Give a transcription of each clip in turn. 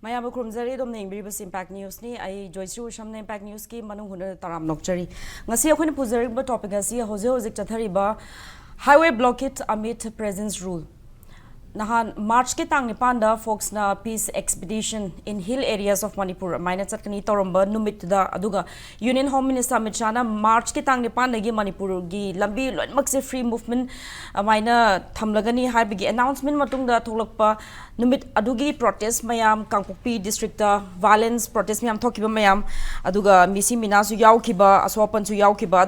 Maya Bukrumzari dom ning biri Impact News ni ai Joyshree Usham Impact News ki Manung Hutna taram nokchari ngasi akhone puzari ba topic asi hozik chathari ba highway blockade amid presence rule nahan March ke tang nipanda folks na peace expedition in hill areas of Manipur maina chatkani toramba numit da aduga Union Home Minister Amit Shah na March ke tang nipanda gi Manipur gi lambi loinmak se free movement maina thamlagani haibigi announcement matung da tholakpa numit adugi protest mayam Kangpokpi district da violence protest mayam thokiba mayam aduga misi mina su yaukiba aswapan su yaukiba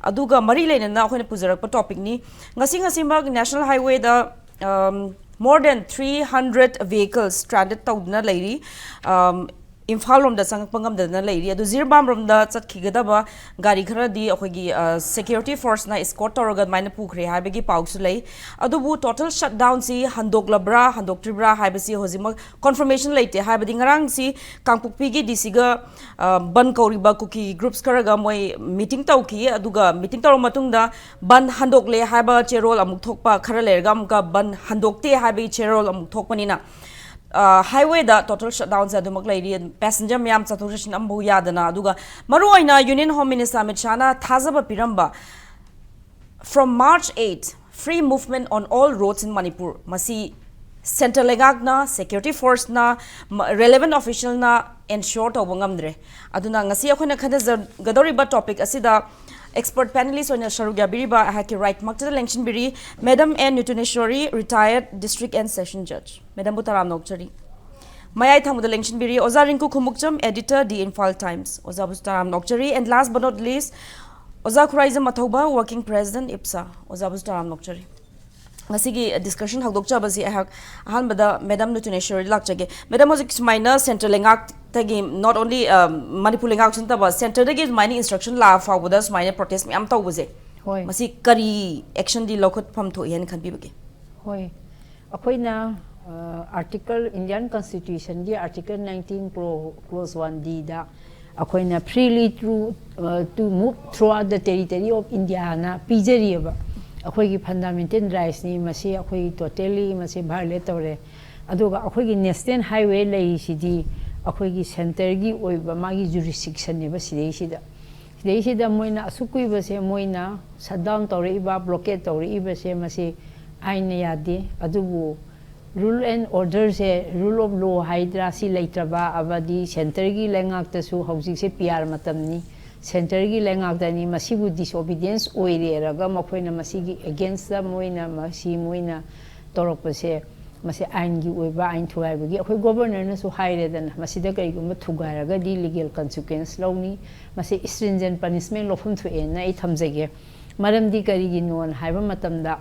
aduga mari leina na akhone pujarakpa topic ni ngasi mag national highway da more than 300 vehicles stranded tawdna lairi Imphal rom da sangpangam da na lairi adu zirbam rom da chatkhigadaba gari khara di akhoi security force na escort toroga maina pukhre haibegi pausu lei adubu total shutdown si handoklabra handoktribra haibasi hojima confirmation leite haibadi ngarang si Kangpokpi gi DC ga ban kauriba kuki groups karaga moi meeting tawki aduga meeting tawro matung da ban handokle haiba cherol amuk thokpa khara lerga amka ban handokte haibi cherol amuk thokpanina highway da total shutdown sa dumak lairi passenger myam chathurashin ambu yadana aduga maruaina Union Home Minister Amit Shah na thazaba piramba from March 8 free movement on all roads in Manipur masi central legak na security force na relevant official na ensure to bangamdre aduna ngasi akhona khana gadori ba topic asida expert panelists on Sharugya Biriba haki right makta election biri Madam N Noutuneshori retired district and session judge Madam Butaram Nokchari Mayai thamu election biri Oza Rinku Khumukcham editor the Imphal Times Oza Butaram Nokchari and last but not least Oza Khuraijam Athouba working president IPSA Oza Butaram Nokchari ngasigi discussion hagdokcha basi ahan bada Madam Noutuneshori lakchage Madam hozik minor central lengak tagi not only Manipur lengak sunta ba center dagi mining instruction la fa bodas minor protest mi am taw bose hoi masi kari action di lokot pham tho yen khan bi bage hoi akoina article Indian constitution gi article 19 clause 1d da akoina freely to move throughout the territory of India na pijari ba akhoi fundamental rights ni masi akhoi totally masi violate tore aduga akhoi national highway lei sidi akhoi center gi oiba magi jurisdiction ne ba sidai moina asukui ba se moina shutdown tore iba blockade tore iba se masi aine yade adubu rule and order se rule of law hydra si leitraba abadi center gi lengak ta su housing se PR matamni center gi lengak dani masibu disobedience oire raga makoina masigi against the moina masi moina toropase masi ain gi oiba ain thuai gi akhoi governor na su haire dan masida kai gum thugai raga di legal consequence lawni masi stringent punishment lofum thu en na I thamjage maram di kari gi non haiba matamda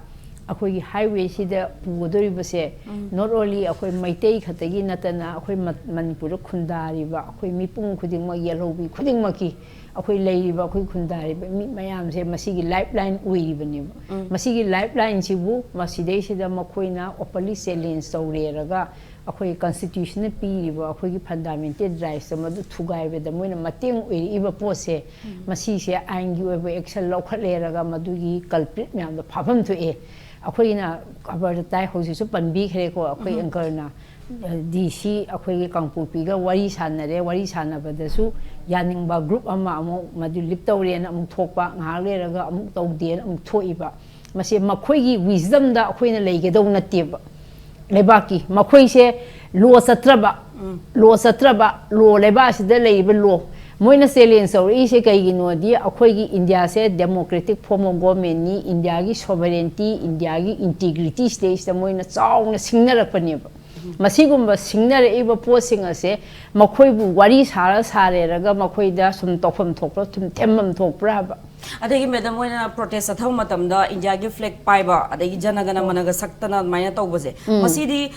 akhoi highway sida pugodori base not only akhoi maitei khatagi natana akhoi Manipur khundari ba akhoi mipung khuding ma yelobi khuding maki akhoi leiriba akhoi khundari ba mi mayam se masigi lifeline uiribani masigi lifeline sibu masidei sida makhoina openly challenge tawreraga akhoi constitution piriba akhoi gi fundamental rights madu thugaibe da moina mateng uiriba pose masi se aingi oiba action lokhaleraga madugi culprit myam da phapam thu e akhoi cover tai hosi su panbi khre ko akhoi anchor na DC akhoi Kangpokpi ga wari sanaba da su yaningba group ama amu madu lip tawren amu thokpa ngale raga amu tawden amu thoiba mase makhoi gi wisdom da akhoi na leige do na teba lebaki makhoi se lo satraba lo leba se da leiba lo moina challenge or ise kai gi no di akhoi gi India se democratic form of government ni India gi sovereignty India gi integrity stage da moina chaung singnara pani masigumba singnara iba posing ase makhoi bu wari sare raga makhoi da sum tofam thokra tum temmam thokra ba adagi madam moina protest athau matam da India gi flag paiba adagi janagana managa saktana maina tawbase masidi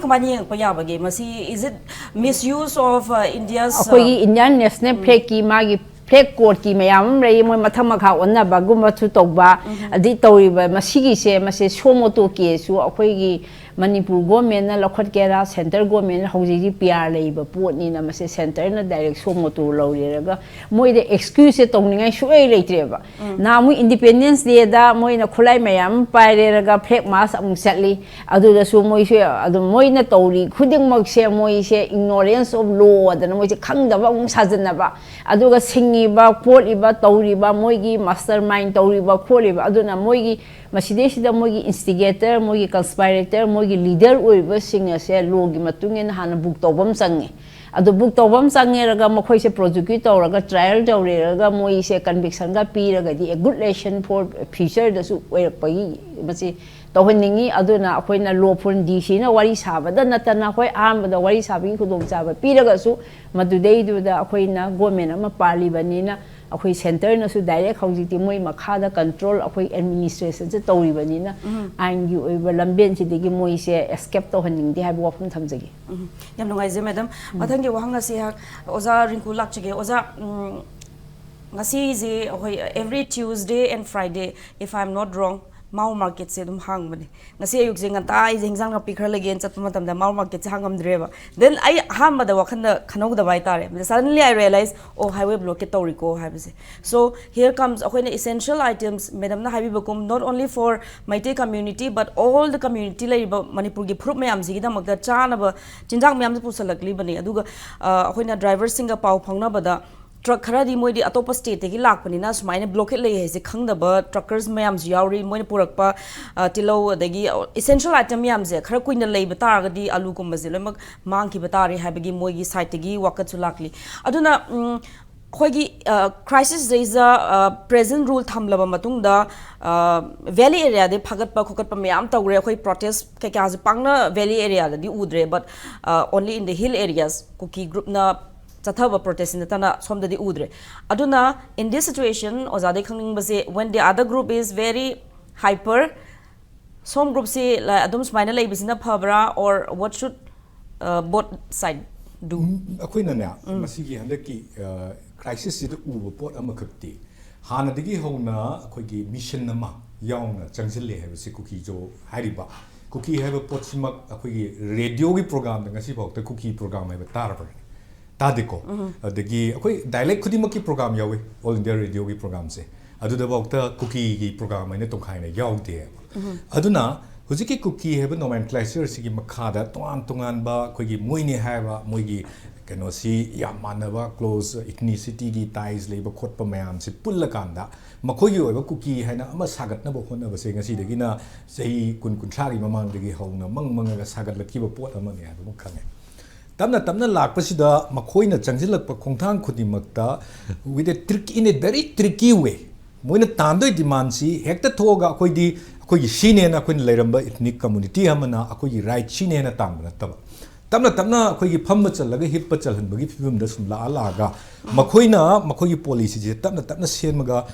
kamani yang payabage masi is it misuse of India's akhoi Indian national flag ki magi flag code ki mayam rei moi matham makha onna ba gumba thu tawba adi tawriba masigi se mase somoto ke su akhoi gi Manipur government na lokhot kera center government hauji PR leiba potni na mase center na direct somotu lawrega moi de excuse tongningai suai leitreba na mu independence day da moi na khulai mayam pairega flag mask amung satli adu da su moi se adu moi na tori khuding mak se moi se ignorance of law da moi se khangda ba amung sajana ba adu ga singi ba poli ba tori ba moi gi mastermind tori ba kholi ba adu na moi gi Masidesida mogi instigator, mogi conspirator, mogi leader uiba singa se logi matungin hana book tobam sange. Ado book tobam sange raga makoi se prosecute raga trial raga moi se conviction ga pi raga di a good lesson for future da su pagi masi tohaningi ado na akoi na law pun DC na wari sabada natana akoi am da wari sabi khudong saba pi raga su madudei du da akoi na government ma pali banina akoi center na su direct hauji moi makhada control akoi administration se tori banina ain gi oiba lamben si degi moi se escape to haning di haibu wafum thamjagi yam nungai je madam mathang ge wahanga si ha oza Rinku lakchige oza ngasi je every Tuesday and Friday if I am not wrong Mau market se dum hang bani ngasi ayuk je ngata ai jeng jang pi khar legen chat matam da Mau market se hangam dreba then I ham da wakhan da khanog da bai tare suddenly I realize oh highway blockade tori ko habise so here comes akoina essential items madam na habi bakum not only for Maite community but all the community lai Manipur gi fruit mayam ji da magda chana ba chinjang mayam pu salakli bani aduga akoina driver singa pau phangna bada truck kharadi moi di atopa state tegi lakpani na sumaina blockade lei he se khangdaba truckers mayam yauri moi purakpa tilo adagi essential item yam je khara kuina lei batar gadi alu ko mazil mak mang ki batari habagi moi gi site tegi wakat sulakli aduna khoigi crisis reisa present rule thamlaba matungda valley area de phagat pa khokat pa mayam tawre khoi protest ke ka pangna valley area da di udre but only in the hill areas cookie group na Chathava protest in the Tana Som the Udre. Aduna, in this situation, Ozade Kanging Base, when the other group is very hyper, some groups say like Adams minor labels in a pabra or what should both side do? Aquina, Masiki Handaki crisis is the Uboport Amakati. Hana Digi Hona, Kogi mission nama, young, Changsile have a cookie Joe, Hariba. Cookie have a potsmak, a radio program, the Nasibok, the cookie program, have a tarver. Tadiko, the Gui, dialect Kudimaki program yawe, all India radio program say. Adu the Bokta cookie program and it kind of yaw there. Aduna, Huziki cookie have a nomenclature, Sigi Makada, Tuan ba, Kogi Muini Hava, Muigi, Kanosi, Yamanava, close ethnicity, ties, labor, Kotpa Mayam, Sipulakanda, Makoyo, a cookie, Hana, Masagat, never one of a saying, see the Gina, say, Kunkunchari, Mamang, the Hona, Manga, Sagat, the Kiva Port, Amani, Kane. Tamna lakpasida makoina changsilakpa khongthang khudimakta with a trick in a very tricky way moina tandoi demand si hekta thoga akoidi shine na akoin leiramba ethnic community amana akoi right shine na tangna taba tamna akoi phamma chalaga hippa chalhanbagi phibum da sum la alaga makoina policy je tamna semaga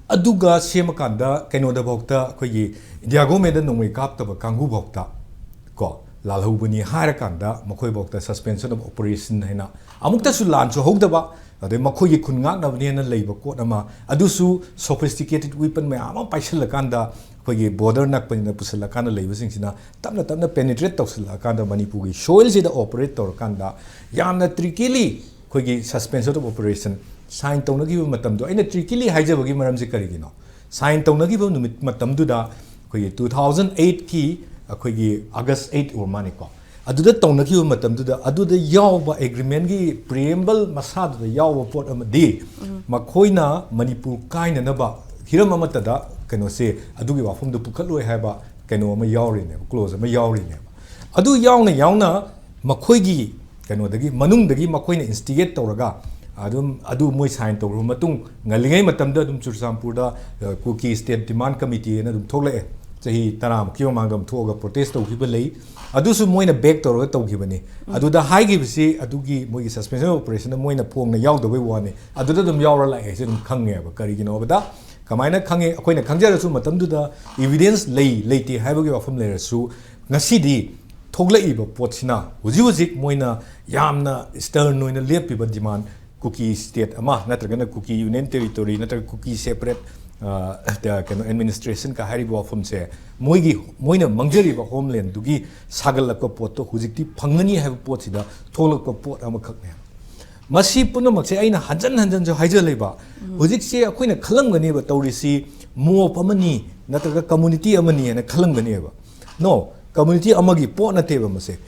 aduga semakanda kaino da bokta akoi india government da nongoi kap taba kangu bokta ko Lalhubuni Harakanda, Makoi Bokta suspension of operation Hena. Amukta Sulan, so Hogdaba, the Makoi Kungang of Niana labor Kotama, Adusu, sophisticated weapon, Mayama Paishalakanda, Kogi border Nakpan Pusalakana labor Singsina, Tamna penetrate of Silakanda Manipuri, shows the operator Kanda, Yana Trikili, Kogi suspension of operation, sign Tonagi Matamdo, and a Trikili Hijabagi Maramzikarigino, sign Tonagi Matamduda, Kogi 2008 key. August 8 or Maniko. Aduda Tonaki Matamduda, Aduda Yawa agreement, preamble Masad, the Yawa port of a day. Makoina, Manipur, kind and about Hiramatada, can say, Aduga from the Pukalo Haba, Kano Mayorin, close a Mayorin. Adu Yauna, Makoigi, Kano the Manung the Makoina instigate Toraga. Adu Moy sign to Rumatung, Nalinga Matamda, Sursampurda, Cookie State Demand Committee, and Tole. Sahi Taram, Kiomangam Toga protest of Hibale, Adusu Moina Beck or Togibani, Aduda High Gibsi, Adugi Moy suspension operation, the Moina Pong, the Yaw the way one, Adudum Yaura like I said, Kanga, Karigin over that. Kamina Kangi, Aquina Kanjarasu, Matamduda, evidence lay, late, Habu of Humler, Su, Nasidi, Togla Eva, Potsina, Uzuzik, Moina, Yamna, Stern, Noina, Lepi, but demand cookie state, not a cookie union territory, not a cookie separate. keno administration ka hari bo from se moina mangjari ba homeland dugi sagal ko pot to hujikti phangani have pot sida tholok ko pot am khak ne masi puno mak se aina hanjan jo haija leba hujik se akoina khalam gani ba tawrisi mo pamani nataga community amani na khalam gani ba no community amagi pot na te ba mase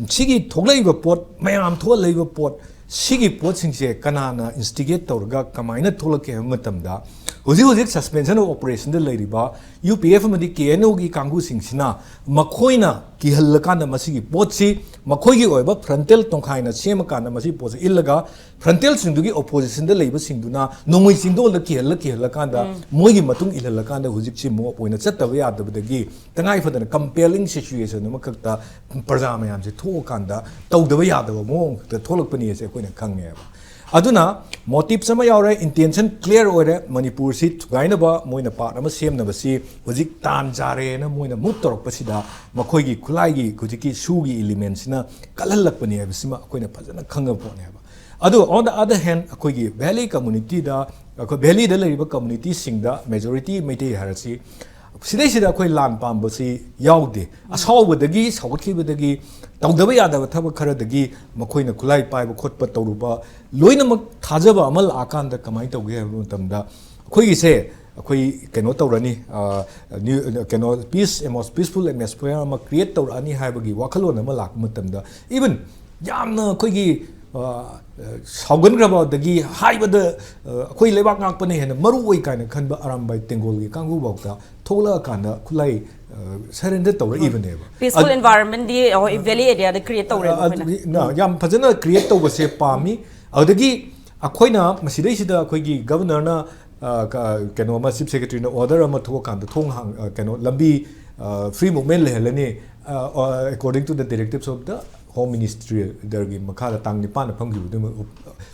sigi thoglai ba pot mayam thol lei ba pot sigi pot sing se kanana instigate tawrga kamaina tholak ke matamda Hujik suspension of operation the lady ba UPF madi KNO gi kangu singsina makhoina ki halakana masigi potsi makhoigi oiba frontal tongkhaina sema kana masi potsi illaga frontal singdugi opposition the leiba singduna nongoi singdo la ki halakanda moigi matung ilhalakanda hujik chi mo poina chattawa yadabadagi tangai fadana compelling situation makakta praja mayam se thokanda tawdaba yadaba mo ta tholakpani ase koina khange ba aduna motive sama yaure intention clear ore Manipur si gaina ba moina pa na sem na basi hojik tan jare na moina mut torok pasida makhoi gi khulai gi hojiki su gi elements na kalalak pani abisima koina phajana khanga po ne ba adu on the other hand akoi gi valley community da akoi valley da leriba community sing da majority meitei harasi sidai sida akoi lan pam basi yaude asawbadagi sawkhibadagi tawdaba yadaba thaba khara dagi makhoina khulai paiba khotpa tawruba loinamak thajaba amal akanda kamai tawge haibu tamda khoi gi se akhoi keno tawrani keno peaceful atmosphere ma create tawrani haibagi wakhalon ama lak mutamda even yamna khoi gi saugan graba dagi haibada akhoi lebak ngak pane hena maru oi kaina khanba arambai tengol gi kangu bawta thola kana khulai surrender tawra even eba peaceful environment di valley area de create tawra na yam phajana create tawba se pami adagi akhoina masidai sida akhoi gi governor na keno ma chief secretary na order ama thokan da thong hang keno lambi free movement lehelani according to the directives of the Home Ministry dergi makhala tang ni pan phang gi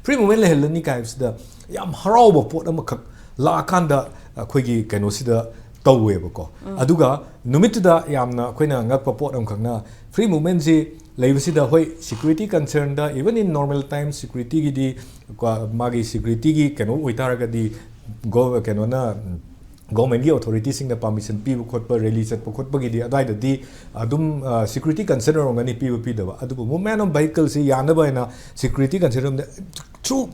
free movement lehelani kai sida yam haraw pot ama khak la kanda akhoi gi keno sida tawweba ko aduga numituda yamna koina ngakpa pot am khakna free movement ji leibasida hoi security concern da even in normal time security gi di magi security gi keno oitaraga di go keno na government gi authorities sing da permission pi khotpa release at khotpa gi di adai da di adum security concern ngani pi da adu movement of vehicle si yana ba na security concern through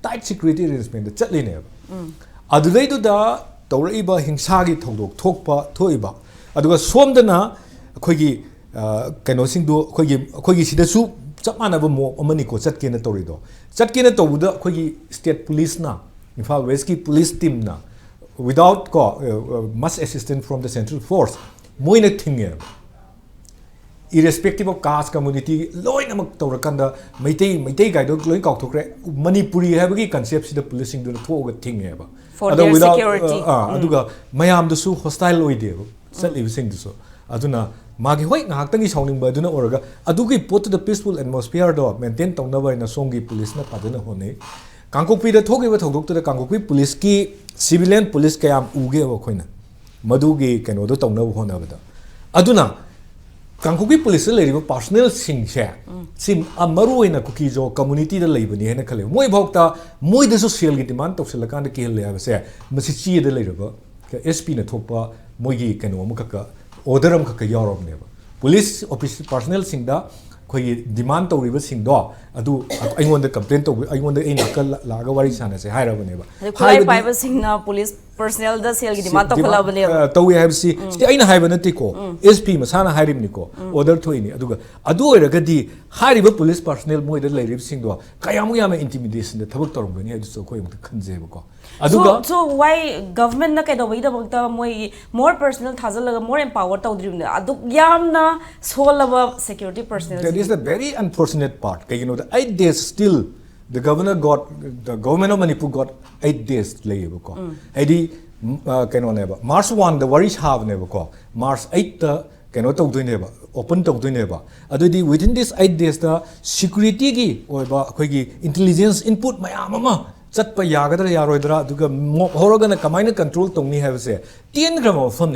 tight security arrangement da chatli ne adu dai da tawraiba hingsagi thodok thokpa thoiba aduga somdana akhoi keno singdu akhoi sida su chapmana ba mo amani ko chatkena tawrido chatkena tawuda akhoi state police na Imphal West ki police team na without much assistance from the central force moina thinge irrespective of caste community loinamak tawrakanda maitai gaidok loin kaukthokre Manipuri habagi concept sida police singdu thoga thinge ba for their security aduga mayam du su hostile oide sali sing du so aduna magi hoi ngaktangi sauning ba aduna oraga adugi pot the peaceful atmosphere do maintain tawna na songi police na padana hone kangkokpi da thogi ba thodok da kangkokpi police ki civilian police kayam uge ba khoina madugi keno do tawna hona ba da aduna kangkokpi police le ri personal sing she sim amaru ina kuki jo community da lei bani hena khale moi bhokta moi da social gi demand to sela kan da ke le ba se masi chi da le ba SP na thokpa moi gi keno am ka order am ka yarom ne ba police office personnel sing da khoi demand to riba sing do adu aingon da complaint to aingon da ina ka la ga wari sana se haira bane ba khoi pai sing na police personnel da sel gi demand to khala bane to we have see sti aina haiba na ti ko SP masana hairim ni ko order thoini aduga adu oiraga di hairiba police personnel moi da leirib sing do kayamu yama intimidation da thabak torom bani adu so khoi mu khanje ba ko aduga so why government na kaido bai da bakta moi more personnel thazalaga more empower tawdrim na adu yamna solaba security personnel that is the very unfortunate part you know the 8 days still the government of Manipur got 8 days layeba ko edi keno neba March 1 the worries have neba ko March 8 the keno tawdoineba open tawdoineba adudi within this 8 days the security gi oiba khoi gi intelligence input mayam ama chatpa yagadra yaroidra aduga horogana kamaina control tongni have se 10 gram of fun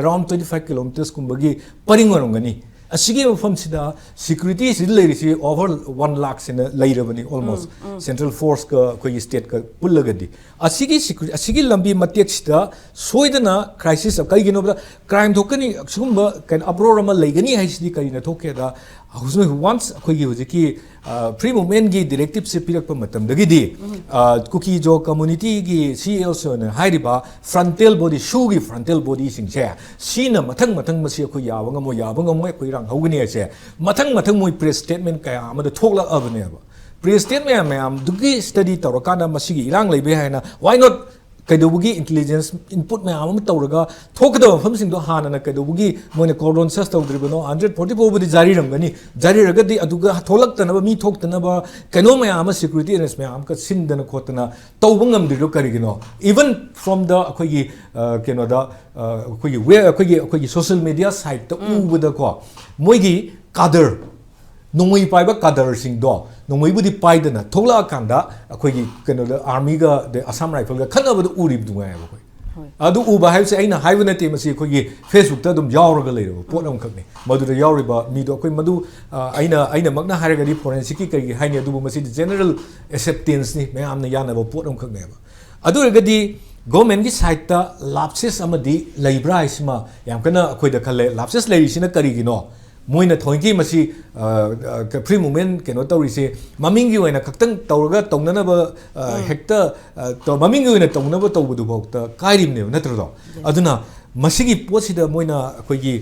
around 25 kilometers kumbagi paringorongani asigi mafam sida security sid leirisi over 1 lakh sina leirabani almost central force ka koi state ka pullagadi asigi lambi matek sida soidana crisis kai gino crime thokani sugumba kan uproar ma leigani haisidi kai na thoke da once koi gi hojiki pre movement gi directive se pirak pa matam dagidi kuki jo community gi CL so na hairiba frontal body shoe gi frontal body sing che sina mathang masi ko yawanga mo yawanga mo ko rang hogani che mathang moi press statement kaya amada thokla abane ba press statement am dugi study tawrakana masi gi irang leibe haina why not kaidobugi intelligence input me am tawraga thokda famsing do hanana kaidobugi moine cordon search tawdribano 144 budi jari ramgani jari ragadi aduga tholakta na mi thoktana ba kano me am security and me am ka sindana khotana tawbangam diro karigino even from the akogi keno da akogi where akogi social media site ta ubada ko moigi kadar nongoi paiba kadar sing do nongoi budi paidana thokla kanda akogi keno da army ga the Assam rifle ga khana badu urib dunga ba koi adu uba haise aina haibana te masi akogi Facebook ta dum yawraga leiro pot am khakne madu da yawriba mi do akoi madu aina magna haraga di forensic ki kai haine adu masi general acceptance ni me amna yana ba pot am khakne ba adu regadi government ki side ta lapses amadi leibra isma yam kana akoi da khale lapses leiri sina kari gino moina thoinki masi free movement keno tawrise mamingi oina kaktang tawraga tongnana ba hekta to mamingi oina tongnaba tawbudu bokta kairimne natro do aduna masigi potsida moina akogi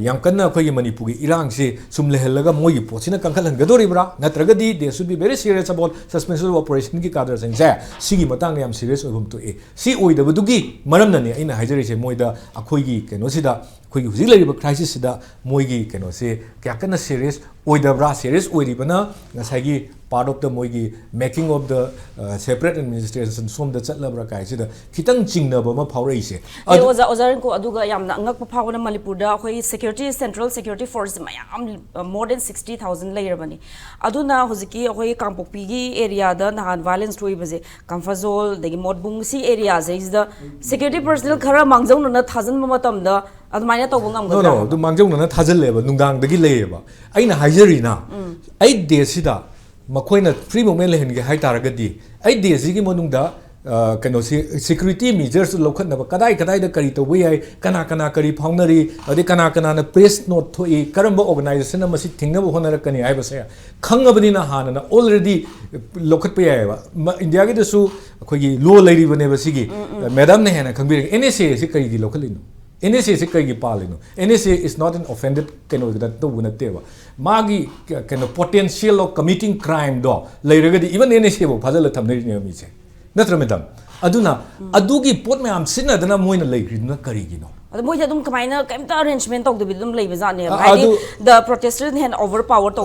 yamkanna akogi manipuri irang se sumle helaga mogi potsina kankhalan gadoribra natragadi they should be very serious about suspension of operation ki kadar sengja sigi matang yam serious obum to e si oidabudugi maramna ne aina haijarise moida akogi keno sida akogi hujik lariba crisis sida moigi keno se kya kana serious oidabra serious oiribana ngasagi part of the moigi making of the separate administration som da chatlabra kai sida kitang jingnaba ma phaurai se ozarin ko aduga yamna ngak pa phawna Manipur da khoi security central security force mayam more than 60,000 layer aduna hojiki khoi kampokpi gi area da nahan violence roi baje kamfazol degi modbung si area is the security personnel khara mangjong na thajan matam da admaina to bungam ga no du mangjong na thajal leba nungdang dagi leba aina hajarina ai de sida makoina free movement lehen ge hai taragadi ai de sigi monungda kano security measures lokhat na kadai da kari to wi ai kana kari phaunari ade kana na press note thoi karamba organization na masi thingna bo honara kani ai basa khangabani na hanana already lokhat pe ai ba india ge dasu akogi law lairi bane ba sigi madam ne hena khangbir NSA se kari gi lokhalino NSA se kari gi palino NSA is not an offended kano da to bunate ba magi kano potential of committing crime do lairagadi even NSA bo phajala thamnari ne mi che natra madam aduna adugi pot me am sinna dana moina laigridna karigino adu moi adum kamaina kaimta arrangement tok debidum leiba jane the protesters hand overpower to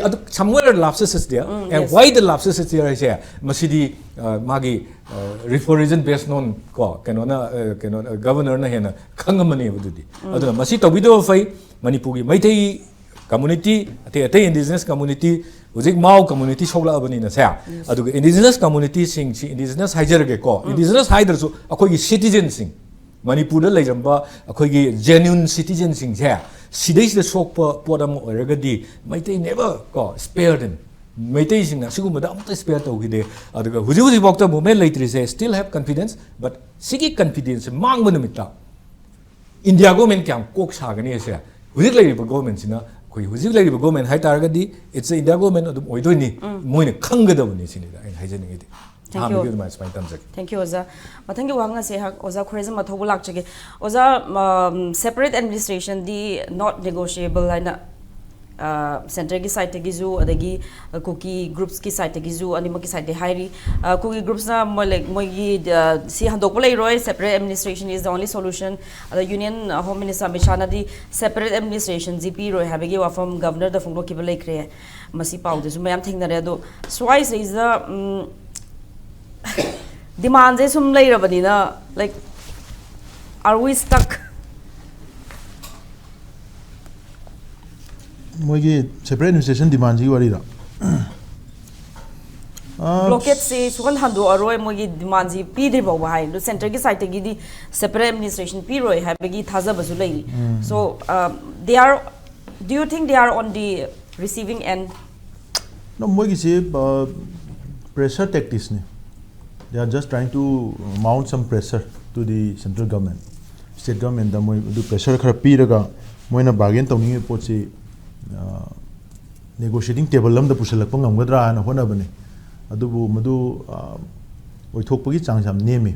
adu somewhere lapses is there and why the lapses is there is masidi magi referendum based on ko kenona governor na hena khangamani bududi aduna masi tobido fai manipuri maitai community ate indigenous community hujik mau community sogla abani na sa aduga indigenous community sing si indigenous haijarge ko indigenous haider so akogi citizen sing manipur da leiramba akogi genuine citizen sing sa sidai da sokpa podam oragadi maitai never ko spare them maitai sing na siguma da amta spare to gide aduga huji bokta movement laitri se still have confidence but sigi confidence mang banumita india government kyam kok sagani se hujik leiriba government sina koi hujik leiriba government hai taragadi it's a india government adum oidoni moine khangadabani sinida ai haijani gidi thank you oza mathangi wanga se hak oza Khuraijam Athouba lakchage oza separate administration di not negotiable laina center ki side gi ju adagi cookie groups ki side gi ju anima ki side hairi cookie groups na moi gi si handok play roi separate administration is the only solution the union home minister Mishana di separate administration GP roi habegi wa from governor the phongro ki belai kre masi pau de ju mayam thing na re do twice is the demand is sum lai rabani na like are we stuck मोगी separate administration demand जी वाली रा blockade से सुगन हंदो अरोय मोगी demand जी पीदे बाव हाय the centre की साइट की दी सेपरेट एडमिनिस्ट्रेशन पी रोय है बेगी थाजा बसु लई सो दे आर Do you think they are on the receiving end? No, moi kisi pressure tactics ne. They are just trying to mount some pressure to the central government, state government. Da moi do pressure khara pi raga moi na bargain tawning pot si negotiating table lam da pusalak pa ngamgadra na hona bane. Adubu madu oithokpagi chang sam nemi.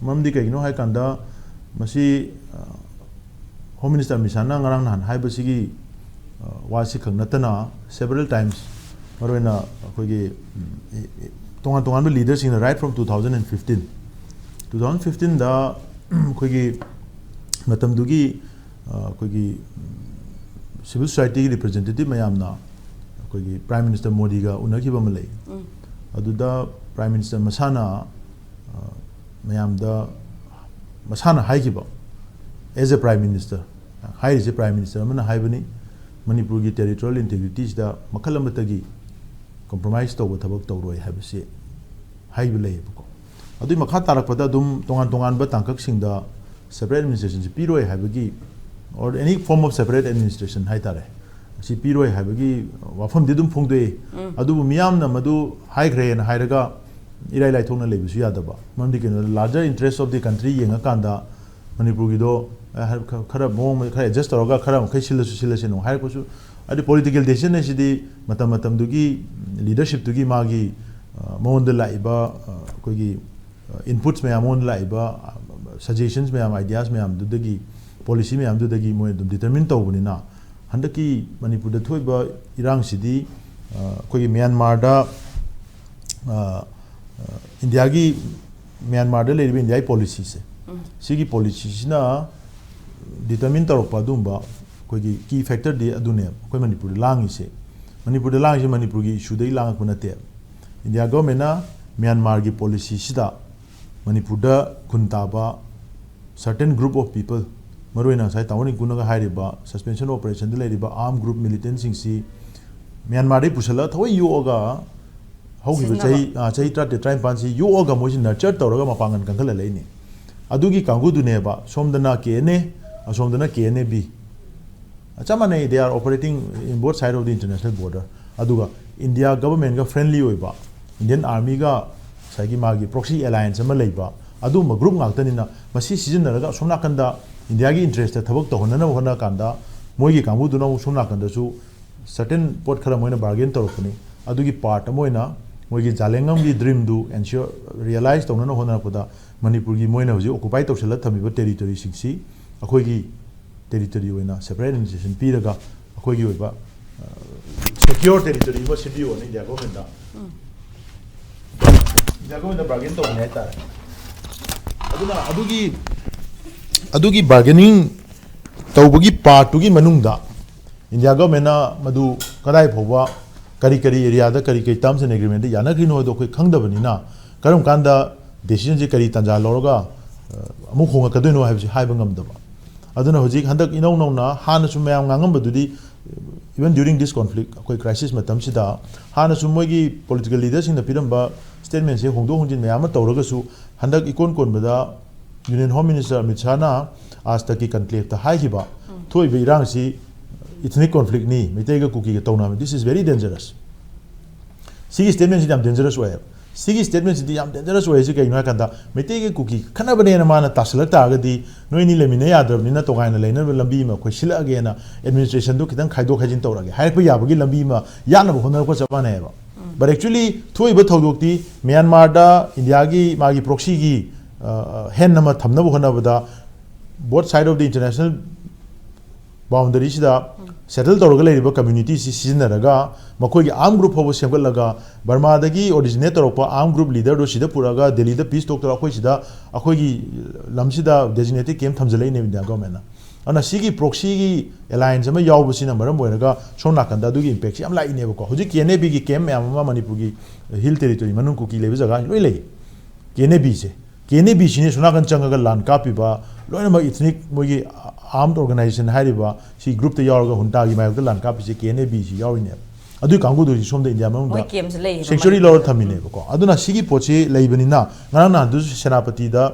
Mamdi kaigino hai kanda masi Home Minister Misana ngarang nan hai basigi wasi khangnatana several times marwena akogi tongan leaders in right from 2015 da akogi matamdugi akogi civil society representative mayamna akogi Prime Minister Modi ga unakiba malai aduda Prime Minister Masana mayamda masana haikiba as a Prime Minister high is a Prime Minister amana haibani Manipur ki territorial integrity is da makalamatagi compromise to thabak tawroi habisi haibu lay ko adu makha tarakpada dum tongan ba tangkak singda separate administration si piroi habagi or any form of separate administration hai tare si piroi habagi wafam didum phongde adu miyam na madu high grade and hairaga irai lai thongna lebisu yadaba mamdi ke larger interest of the country yenga kanda Manipur ki do khara mong khara adjust toroga khara khai silasu no hai ko su adi political decision ne sidi matam dugi leadership dugi magi mon de laiba kogi inputs me amon laiba suggestions me am ideas me am dugi policy me am dugi mo determine to bunina handaki Manipur da thoiba irang sidi kogi Myanmar da India gi Myanmar da le India policy se sigi policy na determine tarokpa dumba kogi key factor de adune koi Manipur langi se Manipur gi issue dei lang kunate India government na Myanmar gi policy sida Manipur da kuntaba certain group of people maroina sai tawani kunaga hairiba suspension operation de leriba armed group militants sing si Myanmar de pusala thoi yoga hogi chai try pansi yoga moji nurture tawraga mapangan kankala leini adugi kangu duneba somdana kene asomdana kene bi achamane they are operating in both side of the international border aduga India government ga friendly oiba Indian army ga sagi magi proxy alliance ama leiba adu ma group ngaktanina masi season naraga somna kanda India gi interest thabak to honana hona kanda moigi kangu duna somna kanda su certain pot khara moina bargain torokni adugi part moina moigi jalengam gi dream du ensure realize to nana hona koda Manipur gi moina hoji occupy to sala thamiba territory singsi akoi gi territory oina separate administration piraga akoi gi oiba secure territory ba cdu ni India government da India government da bargain to ne ta aduna adugi bargaining tawbagi part tu gi manung da India government na madu kadai phoba kari area da kari terms and agreement da yana green ho do koi khangdabani na karam kanda decision ji kari tanja loroga amu khonga kadoino haibsi haiba ngamdaba aduna hojik handak inau na hana su mayam ngangam badudi even during this conflict koi crisis matam sida hana su mogi political leaders in the piramba statement se hongdo hongjin mayam tawraga su handak ikon bada Union Home Minister Amit Shah na आज तक की conclave ta hai hiba thoi be irang si ethnic conflict ni metega kuki ga tawna this is very dangerous sigi statement si dangerous way sigi statement si dangerous way si kai no kanda metega kuki khana bane na mana taslak ta ga di noi ni lemina yadab ni na to gaina leina lambi ma khoi sila ge na administration do kitang khaido khaijin tawrage hai pa yabagi lambi ma yana bo honor ko chapane ba but actually thoi ba thodok ti Myanmar da India gi magi proxy gi hen nama thamna bo hona bada both side of the international boundaries da settle tawraga leiriba community si sizinaraga makoi gi armed group hobo semgalaga Burma dagi originate tawrpa armed group leader do sida puraga Delhi da peace talk tawra khoi sida akhoi gi lamsida designated camp thamjalai ne India government ana sigi proxy gi alliance ma yawbusina maram boiraga sona kanda du gi impact am lai ne ko hoji kene bi gi camp ma Manipur gi hill territory manung ku ki lebe jaga loi lei kene bi se kene bi sine sona kan changaga lan kapi ba loina ma ethnic mogi armed organization hariba si group te yawarga hunta gi mayok lan kapi se kene bi si yawine adu kangu du som de India ma sanctuary law thamine ko aduna sigi pochi leibani na ngana na du senapati da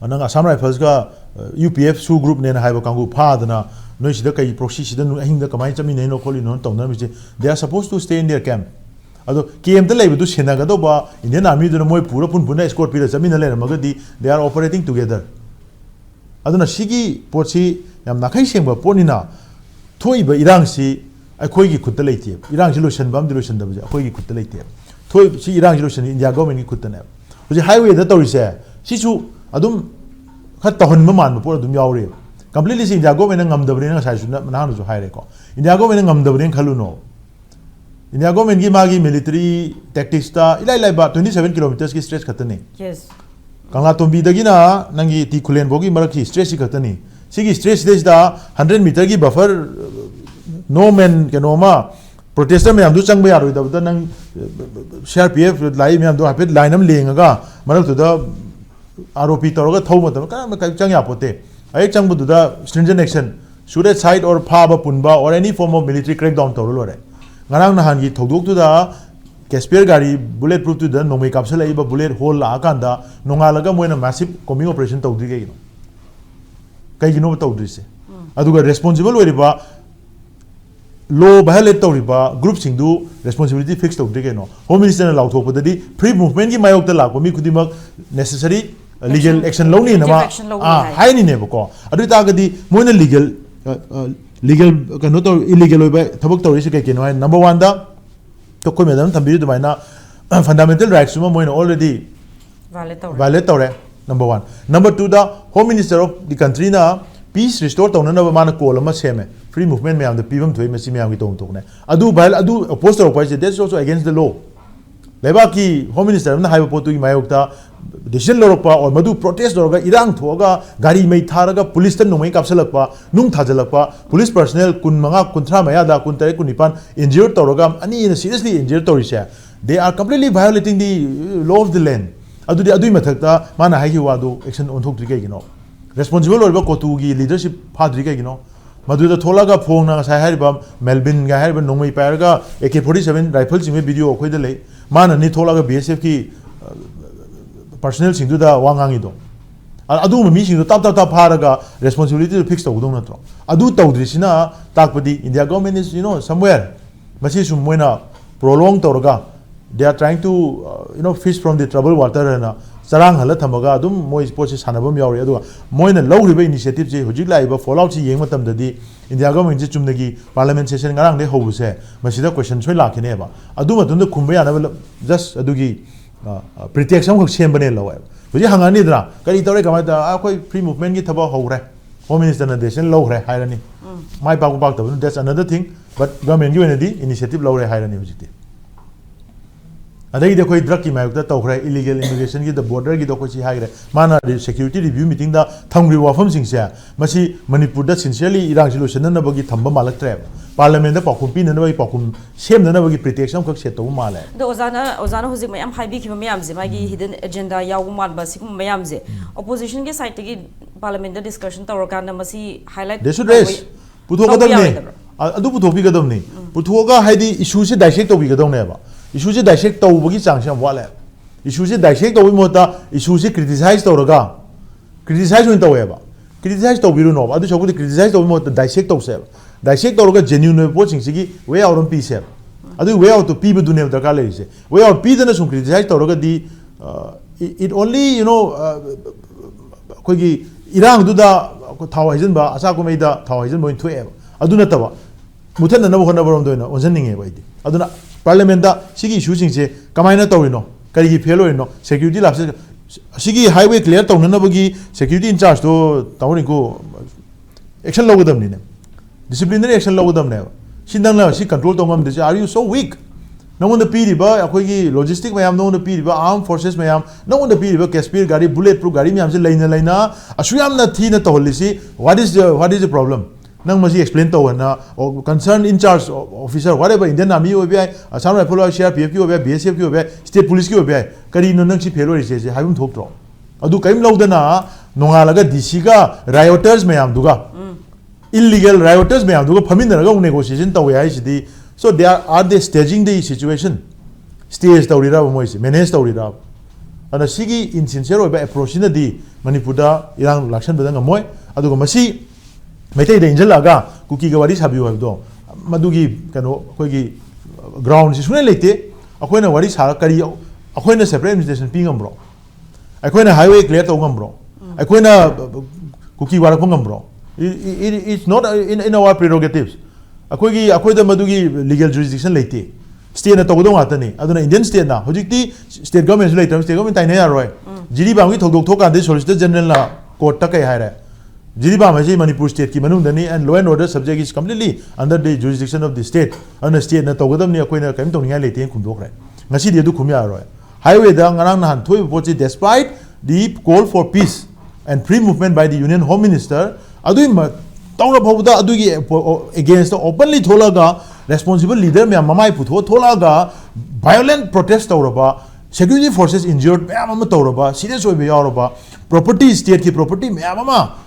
anang Assam Rifles ga UPF su group ne na haiba kangu pha dana noi sida kai proxy sida nu ahing da kamai chami nei no kholi no tawna mi they are supposed to stay in their camp ado kem ta leibu du sena ga do ba Indian army du moi pura pun pun escort pi da chami na le ma di they are operating together aduna sigi pochi yam na khai seng ba ponina thoi ba irang si akhoi gi khutta leite irang ji lotion bam di lotion da ba akhoi gi khutta leite thoi si irang ji lotion India government gi khutta na hoji highway da tori se si chu adum khat tahon ma man pura dum yauri completely si India government ngam da bri na sai su na na ju haire ko India government ngam da bri khalu no India government gi magi military tactics ta ilai ba 27 kilometers ki stretch khatane yes Kangla tombi dagina nangi ti kulen bogi maraki stretch ki khatani sigi stretch des da 100 meter ki buffer no man kenoma protester me amdu changba yaroi da nang CRPF lai me amdu hapet line am lenga marak to da ROP toroga thoma da ka chang ya pote ai changbu da stringent action should at side or phaba punba or any form of military crackdown toro re ngarang nahan gi thodok tu da Casper gari bulletproof to the Nomai capsule iba bullet hole akanda nongalaga moina massive combing operation tawdri ke no kai gino tawdri se aduga responsible weriba law violate tawriba group singdu responsibility fix tawdri ke no home minister na law thopodadi free movement gi mayok ta lakwa mi kudimak necessary legal action law ni na ma hai ni ne bako adu ta gadi moina legal kano to illegal oiba thabak tawri se ke no number 1 da to koi madam thambiri du maina fundamental rights ma moina already violate tawre number 1 number 2 da home minister of the country na peace restore tawna na mana call ma seme free movement me am the pibam thoi ma si me am gi tong tong ne adu opposed to opposite that's also against the law leba ki home minister na haiba potu gi mayokta decision lorokpa or madu protest loroga irang thoga gari mai tharaga police tan nomai kapsalakpa nung thajalakpa police personnel kun manga kunthra maya da kun tare kun nipan injured toroga ani in seriously injured torisha they are completely violating the law of the land adui mathakta mana hagi wadu action on thok trike gino responsible orba kotu gi leadership phadri ke gino madu da tholaga phong na sai hariba melvin ga hariba nomai pairga AK47 rifle chime video khoi da le mana ni tholaga BSF ki personnel singdu da wangangi do adu mi singdu tap pharaga responsibility to fix to udong na tro adu tawdrisina takpadi India government is somewhere masi sum moina prolong toroga they are trying to fish from the troubled water na sarang hala thamaga adum moi sport se sanabam yauri adu moina lawriba initiative je hojik laiba fallout si yeng matam dadi India government je chumnagi parliament session ngarang de hobuse masida question choi lakhine ba adu matum da khumba yana just adugi protection ko sembane lawa hoji hangani dra kari tore kamai da akoi free movement gi thaba hore home minister na decision law re hairani mai ba ko ta that's another thing but government gi wenadi initiative law re hairani hojiti adai de koi drug ki mayuk da tawkhra illegal immigration gi the border gi do ko chi haire mana security review meeting da thamgri wafam sing se masi Manipur da sincerely irang solution na bagi thamba malak tre parliament da pakum pi na bagi pakum sem na bagi protection khak se to male do ozana hozik mayam haibi ki mayam je magi hidden agenda yaw mat ba sikum mayam je opposition ge side gi parliament da discussion tawra kan masi highlight they should raise putho gadam ne adu putho bi gadam ne putho ga haidi issue se dissect to bi gadam ne ba issue se dissect to bagi chang se wale issue se dissect to bi mota issue se criticize to raga criticize win to ba criticize to biru no adu chogu criticize to bi mota dissect to se dissect to raga genuine watching sigi way out on piece adu way out to people do ne darkar le se way out p dana sum criticize to raga di it only koi gi irang du da thawaizen ba asa ko mai da thawaizen boin thoe adu na taba muthan na hona borom do na onjan ninge ba idi aduna parliament da sigi issue sing se kamaina tawino kari gi fail hoino security lapse sigi highway clear tawna na bagi security in charge to tawni ko action logadam ni ne disciplinary action logadam ne sindang na si control tongam de are you so weak no the piriba akoi gi logistic mayam no the piriba armed forces mayam no the piriba Casper gari bulletproof gari mayam se laina asuyam na thi na tawlisi what is the problem nang masi explain to na or concerned in charge officer whatever Indian army obi Assam rifle CRPF ki obi BSF ki obi state police ki obi kari no nang si phelo ri se haibum thok tro adu kaim laudana nongalaga DC ga rioters mayam duga illegal rioters mayam duga phamin na ga negotiation to ya sidi so they are they staging the situation stage to rira moi se manage to rira ana sigi insincere obi approach na di Manipur da irang lakshan badang moi adu ga masi Mete de injalaga kuki ga wari sabi wabdo madugi kano akoigi ground si sune lete akoina wari sa kari akoina separate administration pingam bro akoina highway clear to bro akoina kuki wara bro it's not in our prerogatives akoigi akoida madugi legal jurisdiction lete state na to godong atani aduna Indian state na hojikti state government lete state government tai na yaroi jiri bangi thodok thoka de solicitor general na court ta kai haira Jiriba Maji Manipur state ki Manung dani and law and order subject is completely under the jurisdiction of the state. And the state na togodam ni akoy na kaim tong ninga lete khumdok rai. Ngasi dia du khumya ro. Highway da ngarang nahan thoi pochi despite the call for peace and free movement by the Union Home Minister adui ma tawra bhawda adui gi against the openly tholaga responsible leader me mamai putho tholaga violent protest tawraba security forces injured me ama tawraba serious oi be yaraba property state ki property me ama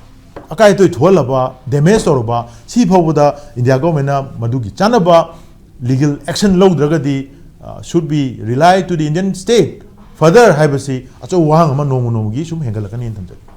akai to tholaba damage toroba si phawda India government madugi chanaba legal action law dragadi should be relied to the Indian state further habasi acho wang ma nomu nomu gi sum hengalakani thamjai